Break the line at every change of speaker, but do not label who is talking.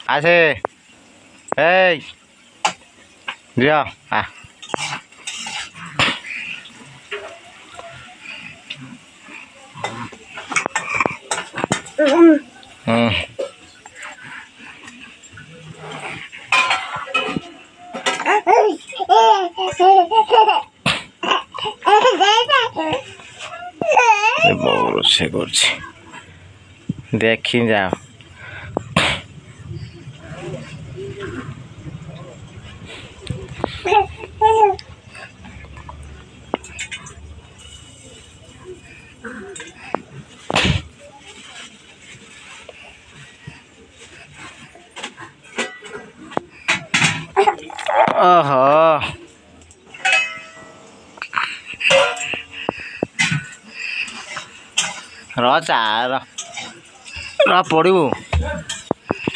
आसे ए दिया आ बहुत से देखी जाओ ओहो र चार र पढ्यौ